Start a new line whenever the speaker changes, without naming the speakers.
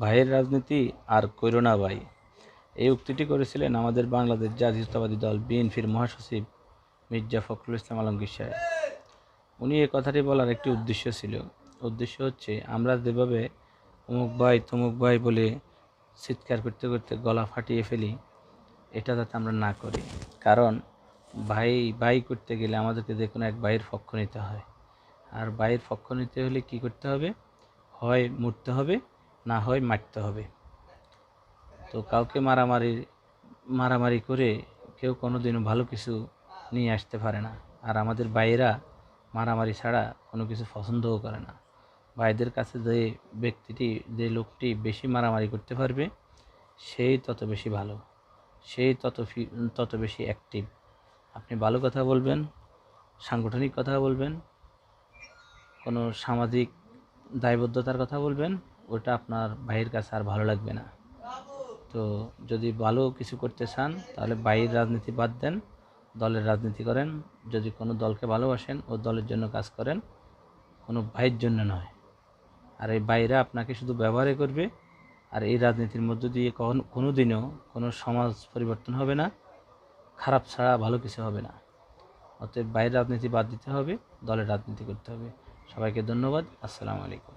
ভাইয়ের রাজনীতি আর কইরো না ভাই। এই উক্তিটি করেছিলেন আমাদের বাংলাদেশ জাতীয়তাবাদী দল বিএনপির মহাসচিব মির্জা ফখরুল ইসলাম আলমগীর সাহেব। উনি এ কথাটি বলার একটি উদ্দেশ্য ছিল। উদ্দেশ্য হচ্ছে আমরা যেভাবে অমুক ভাই তমুক ভাই বলে চিৎকার করতে করতে গলা ফাটিয়ে ফেলি, এটা যাতে আমরা না করি। কারণ ভাই ভাই করতে গেলে আমাদেরকে যে কোনো এক ভাইয়ের পক্ষ নিতে হয়। আর ভাইয়ের পক্ষ নিতে হলে কি করতে হবে? হয় মরতে হবে, না হয় মারতে হবে। তো কাউকে মারামারি করে কেউ কোনোদিনও ভালো কিছু নিয়ে আসতে পারে না। আর আমাদের ভাইয়েরা মারামারি ছাড়া কোনো কিছু পছন্দও করে না। ভাইদের কাছে যে লোকটি বেশি মারামারি করতে পারবে, সেই তত বেশি ভালো, সেই তত বেশি অ্যাক্টিভ। আপনি ভালো কথা বলবেন, সাংগঠনিক কথা বলবেন, কোনো সামাজিক দায়বদ্ধতার কথা বলবেন, ওটা আপনার ভাইয়ের কাছে আর ভালো লাগবে না। তো যদি ভালো কিছু করতে চান তাহলে ভাইয়ের রাজনীতি বাদ দেন, দলের রাজনীতি করেন। যদি কোনো দলকে ভালোবাসেন ও দলের জন্য কাজ করেন, কোনো ভাইয়ের জন্য নয়। আর এই ভাইরা আপনাকে শুধু ব্যবহারই করবে। আর এই রাজনীতির মধ্য দিয়ে কোনোদিনও কোনো সমাজ পরিবর্তন হবে না, খারাপ ছাড়া ভালো কিছু হবে না। অতএব ভাইয়ের রাজনীতি বাদ দিতে হবে, দলের রাজনীতি করতে হবে। সবাইকে ধন্যবাদ। আসসালামু আলাইকুম।